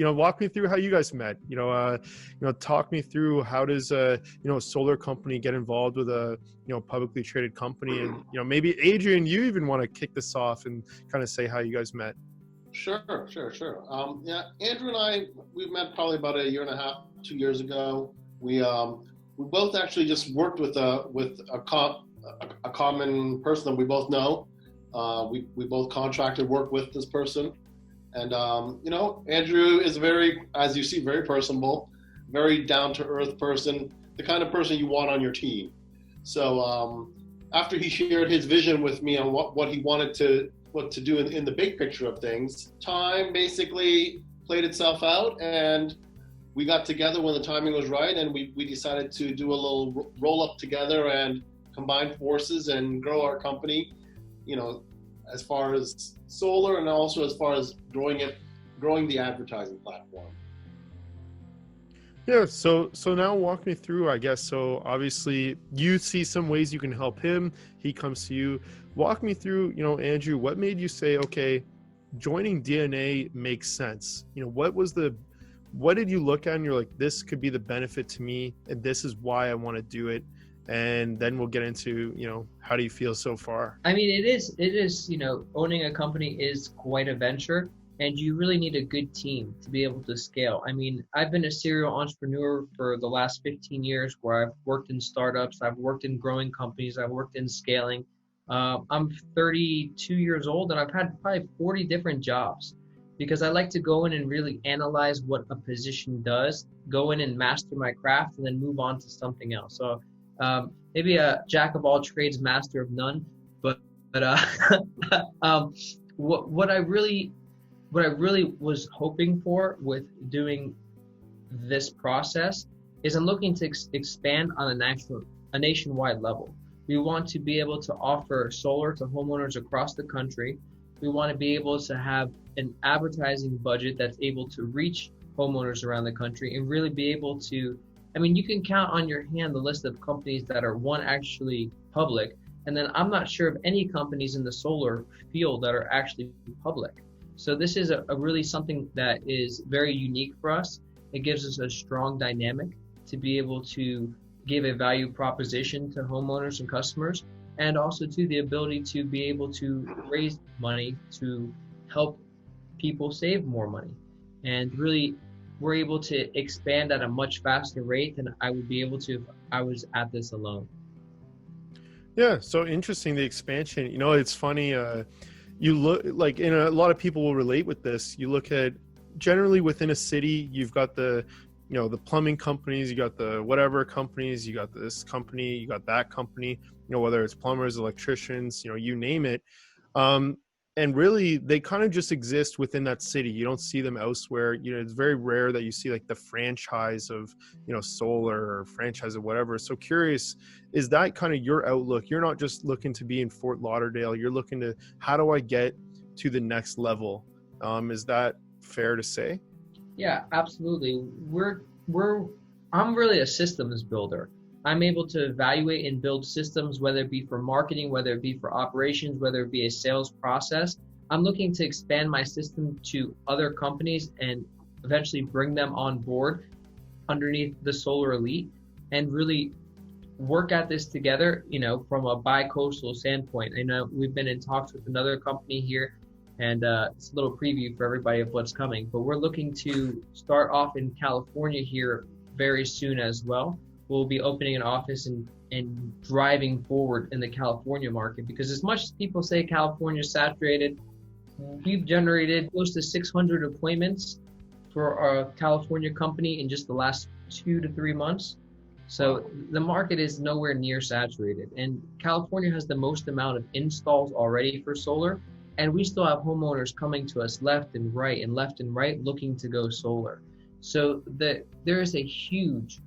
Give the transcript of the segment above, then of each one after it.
walk me through how you guys met. Talk me through how does a solar company get involved with a publicly traded company, and maybe Adrian, you even want to kick this off and kind of say how you guys met. Sure. Yeah, Andrew and I, we met probably about a year and a half, 2 years ago. We both actually just worked with a common person that we both know. We both contracted work with this person, and Andrew is very, as you see, very personable, very down to earth person, the kind of person you want on your team. So after he shared his vision with me on what he wanted to do in the big picture of things, time basically played itself out, and we got together when the timing was right, and we decided to do a little roll up together and combine forces and grow our company, as far as solar, and also as far as growing the advertising platform. Yeah, so now walk me through, I guess. So obviously you see some ways you can help him, he comes to you. Walk me through, Andrew, what made you say, okay, joining DNA makes sense? What did you look at and you're like, this could be the benefit to me, and this is why I want to do it? And then we'll get into, how do you feel so far? I mean, it is, owning a company is quite a venture, and you really need a good team to be able to scale. I mean, I've been a serial entrepreneur for the last 15 years where I've worked in startups, I've worked in growing companies, I've worked in scaling. I'm 32 years old, and I've had probably 40 different jobs, because I like to go in and really analyze what a position does, go in and master my craft, and then move on to something else. So maybe a jack of all trades, master of none. But what I really was hoping for with doing this process is I'm looking to expand on a nationwide level. We want to be able to offer solar to homeowners across the country. We want to be able to have an advertising budget that's able to reach homeowners around the country and really be able to, you can count on your hand the list of companies that are actually public, and then I'm not sure of any companies in the solar field that are actually public. So this is a really something that is very unique for us. It gives us a strong dynamic to be able to give a value proposition to homeowners and customers, and also to the ability to be able to raise money to help people save more money. And really, we're able to expand at a much faster rate than I would be able to if I was at this alone. Yeah, so interesting, the expansion. It's funny, you look like, a lot of people will relate with this. You look at generally within a city, you've got the plumbing companies, you got the whatever companies, you got this company, you got that company, whether it's plumbers, electricians, you name it. And really, they kind of just exist within that city. You don't see them elsewhere. It's very rare that you see like the franchise of, solar or franchise of whatever. So curious, is that kind of your outlook? You're not just looking to be in Fort Lauderdale. You're looking to, how do I get to the next level? Is that fair to say? Yeah, absolutely. I'm really a systems builder. I'm able to evaluate and build systems, whether it be for marketing, whether it be for operations, whether it be a sales process. I'm looking to expand my system to other companies and eventually bring them on board underneath the Solar Elite and really work at this together, from a bi-coastal standpoint. I know we've been in talks with another company here, and it's a little preview for everybody of what's coming, but we're looking to start off in California here very soon as well. We'll be opening an office and driving forward in the California market, because as much as people say California is saturated, we've generated close to 600 appointments for our California company in just the last 2 to 3 months. So the market is nowhere near saturated, and California has the most amount of installs already for solar, and we still have homeowners coming to us left and right looking to go solar. So there is a huge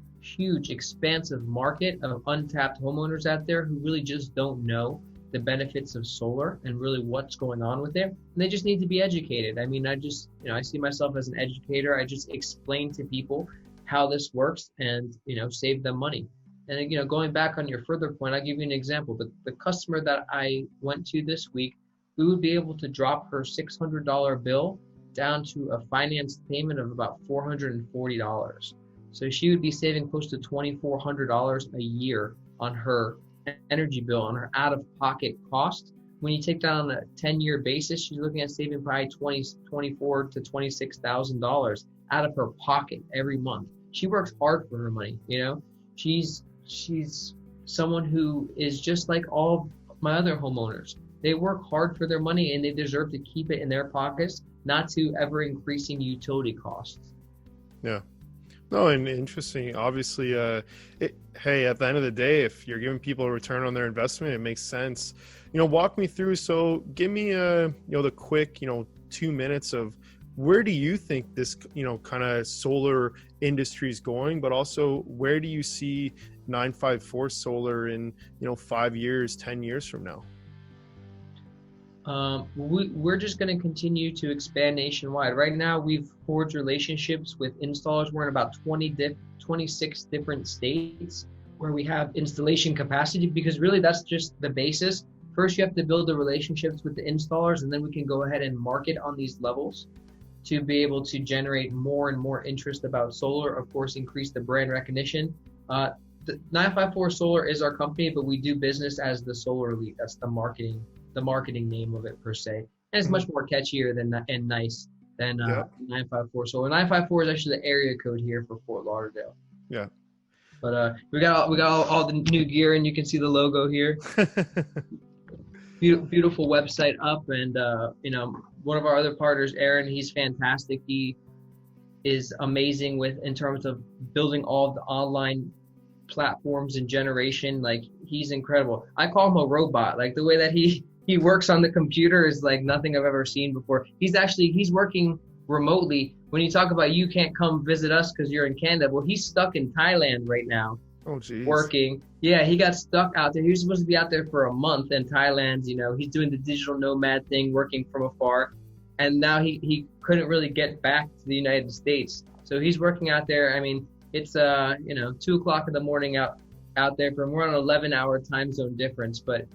expansive market of untapped homeowners out there who really just don't know the benefits of solar and really what's going on with it. And they just need to be educated. I see myself as an educator. I just explain to people how this works and, save them money. And, going back on your further point, I'll give you an example. The customer that I went to this week, we would be able to drop her $600 bill down to a finance payment of about $440. So she would be saving close to $2,400 a year on her energy bill, on her out-of-pocket cost. When you take that on a 10-year basis, she's looking at saving probably $24,000 to $26,000 out of her pocket every month. She works hard for her money, you know. She's someone who is just like all my other homeowners. They work hard for their money and they deserve to keep it in their pockets, not to ever increasing utility costs. Yeah. No, and interesting. Obviously, hey, at the end of the day, if you're giving people a return on their investment, it makes sense. You know, walk me through. So give me the quick, 2 minutes of where do you think this, kind of solar industry is going, but also where do you see 954 solar in, 5 years, 10 years from now? We're just going to continue to expand nationwide. Right now, we've forged relationships with installers. We're in about 26 different states where we have installation capacity, because really that's just the basis. First, you have to build the relationships with the installers, and then we can go ahead and market on these levels to be able to generate more and more interest about solar, of course, increase the brand recognition. The 954 Solar is our company, but we do business as the Solar Elite. That's the marketing name of it per se. And it's much more catchier than 954 Solar. 954 is actually the area code here for Fort Lauderdale. Yeah. But we got all the new gear, and you can see the logo here. Beautiful website up, and one of our other partners, Aaron, he's fantastic. He is amazing in terms of building all of the online platforms and generation. Like, he's incredible. I call him a robot. Like, the way that he works on the computer is like nothing I've ever seen before. He's working remotely. When you talk about you can't come visit us because you're in Canada, well, he's stuck in Thailand right now. Oh, geez. Working. Yeah, he got stuck out there. He was supposed to be out there for a month in Thailand. He's doing the digital nomad thing, working from afar. And now he couldn't really get back to the United States. So he's working out there. I mean, it's 2 o'clock in the morning out there. We're on an 11-hour time zone difference, but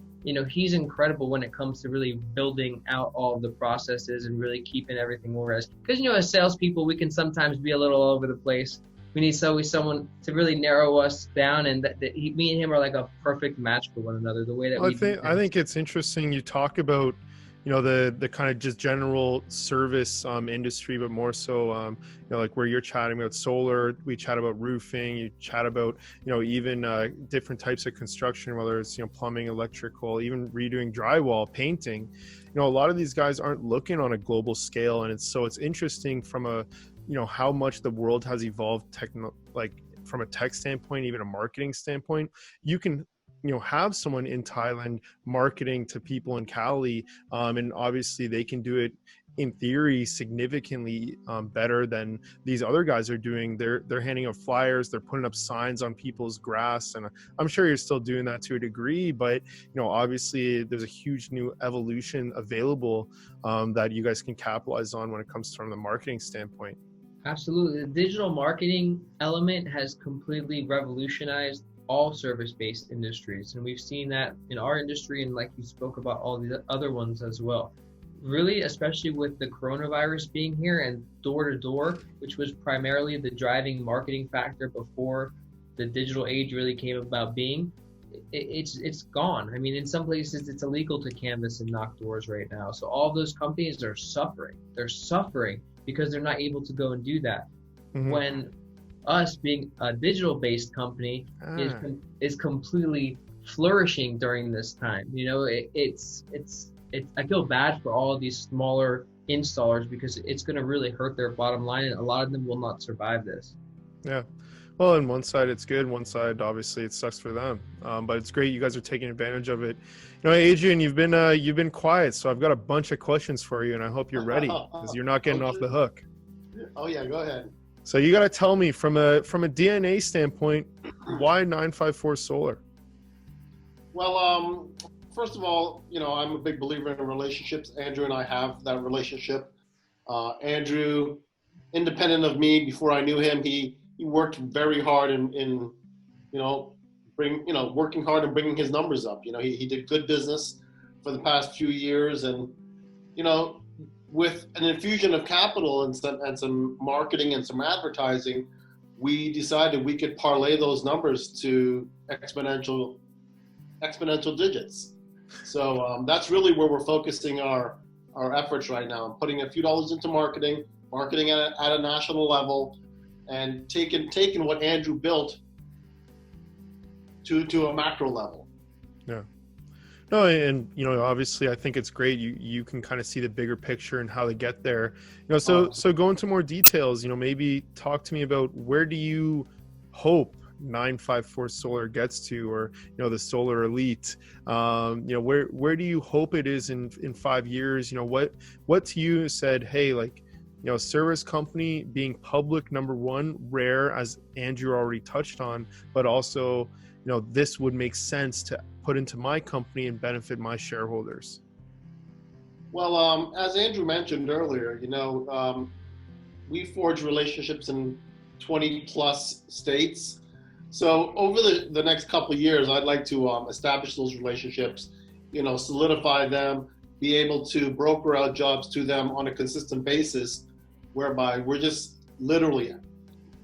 he's incredible when it comes to really building out all of the processes and really keeping everything organized. Because as salespeople, we can sometimes be a little all over the place. We need someone to really narrow us down, and me and him are like a perfect match for one another. The way that I think it's interesting. You talk about the kind of just general service industry, but more so like where you're chatting about solar, we chat about roofing, you chat about even different types of construction, whether it's plumbing, electrical, even redoing drywall, painting. A lot of these guys aren't looking on a global scale, and it's interesting from a how much the world has evolved from a tech standpoint, even a marketing standpoint. You can have someone in Thailand marketing to people in Cali, and obviously they can do it in theory significantly better than these other guys are doing. They're handing out flyers, they're putting up signs on people's grass, and I'm sure you're still doing that to a degree, but obviously there's a huge new evolution available that you guys can capitalize on when it comes from the marketing standpoint. Absolutely. The digital marketing element has completely revolutionized all service-based industries, and we've seen that in our industry, and like you spoke about all the other ones as well. Really, especially with the coronavirus being here and door-to-door, which was primarily the driving marketing factor before the digital age really came about being, it's gone. I mean, in some places it's illegal to canvas and knock doors right now. So all those companies are suffering. They're suffering because they're not able to go and do that. Mm-hmm. When us being a digital-based company is completely flourishing during this time. I feel bad for all of these smaller installers because it's going to really hurt their bottom line, and a lot of them will not survive this. Yeah. Well, on one side it's good, one side obviously it sucks for them. But it's great you guys are taking advantage of it. Adrian, you've been quiet, so I've got a bunch of questions for you, and I hope you're ready because you're not getting off the hook. Oh yeah, go ahead. So you got to tell me from a DNA standpoint, why 954 Solar? Well, first of all, I'm a big believer in relationships. Andrew and I have that relationship. Andrew, independent of me, before I knew him, he worked very hard in working hard and bringing his numbers up. He did good business for the past few years, and with an infusion of capital and some marketing and some advertising, we decided we could parlay those numbers to exponential digits. So that's really where we're focusing our efforts right now. I'm putting a few dollars into marketing at a national level, and taking what Andrew built to a macro level. Yeah. No, and obviously, I think it's great. You can kind of see the bigger picture and how to get there. So go into more details. Maybe talk to me about where do you hope 954 Solar gets to, or the Solar Elite. Where do you hope it is in 5 years? What to you said, hey, like, service company being public, number one, rare, as Andrew already touched on, but also this would make sense to put into my company and benefit my shareholders. Well, as Andrew mentioned earlier, we forge relationships in 20 plus states. So over the next couple of years, I'd like to establish those relationships, solidify them, be able to broker out jobs to them on a consistent basis, whereby we're just literally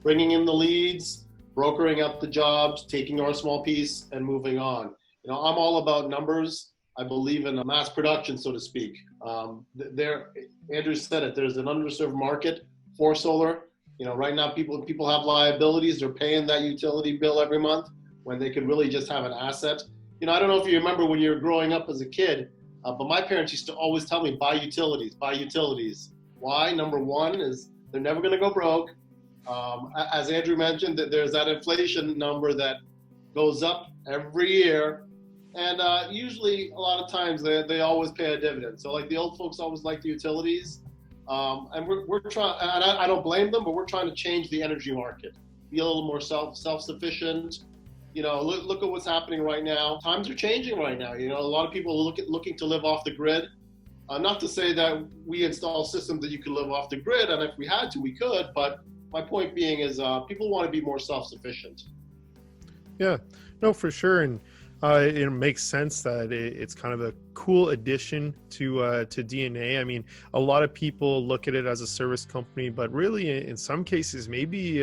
bringing in the leads, brokering out the jobs, taking our small piece, and moving on. I'm all about numbers. I believe in mass production, so to speak. Andrew said it. There's an underserved market for solar. Right now people have liabilities. They're paying that utility bill every month when they could really just have an asset. I don't know if you remember when you were growing up as a kid, but my parents used to always tell me, buy utilities. Why? Number one is they're never going to go broke. As Andrew mentioned, that there's that inflation number that goes up every year. And usually, a lot of times, they always pay a dividend. So like the old folks always like the utilities. And we're trying, and I don't blame them, but we're trying to change the energy market, be a little more self-sufficient. Look at what's happening right now. Times are changing right now. A lot of people are looking to live off the grid. Not to say that we install systems that you could live off the grid, and if we had to, we could. But my point being is people want to be more self-sufficient. Yeah, no, for sure. And it makes sense that it's kind of a cool addition to DNA. I mean, a lot of people look at it as a service company, but really, in some cases, maybe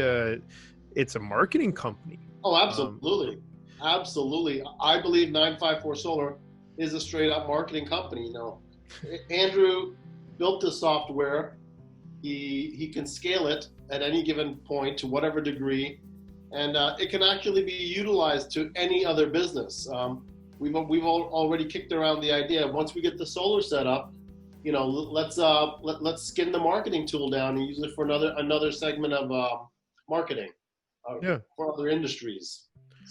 it's a marketing company. Oh, absolutely. Absolutely. I believe 954 Solar is a straight up marketing company. Andrew built the software. He can scale it at any given point to whatever degree. And it can actually be utilized to any other business. We've already kicked around the idea. Once we get the solar set up, let's skin the marketing tool down and use it for another segment of marketing for other industries.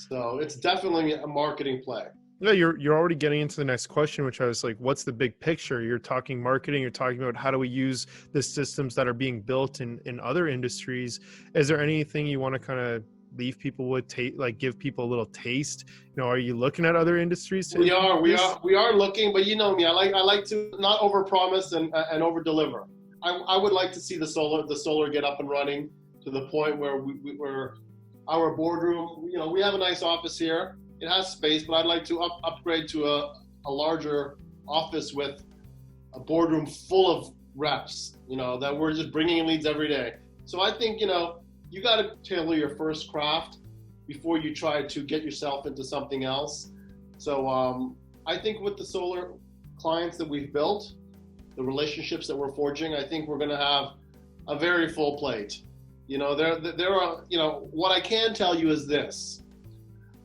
So it's definitely a marketing play. Yeah, you're already getting into the next question, which I was like, what's the big picture? You're talking marketing, you're talking about how do we use the systems that are being built in other industries. Is there anything you want to kind of leave people with, give people a little taste? Are you looking at other industries? We are looking, but you know me, I like to not overpromise and overdeliver. I would like to see the solar get up and running to the point where where our boardroom, we have a nice office here. It has space, but I'd like to upgrade to a larger office with a boardroom full of reps, that we're just bringing in leads every day. So I think, you got to tailor your first craft before you try to get yourself into something else. So I think with the solar clients that we've built, the relationships that we're forging, I think we're going to have a very full plate. There are, what I can tell you is this,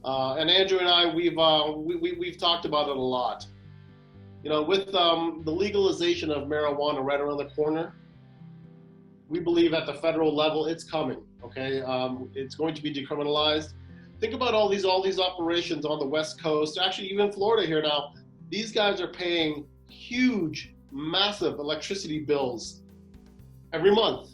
and Andrew and I, we've talked about it a lot. With the legalization of marijuana right around the corner, we believe at the federal level it's coming. Okay, it's going to be decriminalized. Think about all these operations on the West Coast, actually even Florida here now. These guys are paying huge, massive electricity bills every month.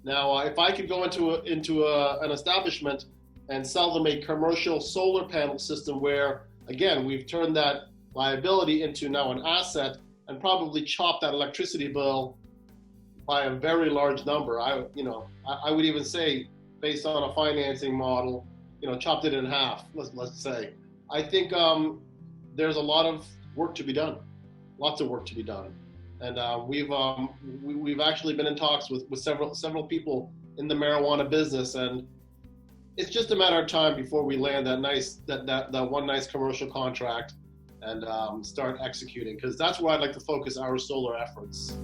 Now, if I could go into an establishment and sell them a commercial solar panel system where, again, we've turned that liability into now an asset and probably chop that electricity bill by a very large number. I would even say, based on a financing model, chopped it in half, let's say. I think there's a lot of work to be done, lots of work to be done. and we've actually been in talks with several people in the marijuana business, and it's just a matter of time before we land that one nice commercial contract and start executing, because that's where I'd like to focus our solar efforts.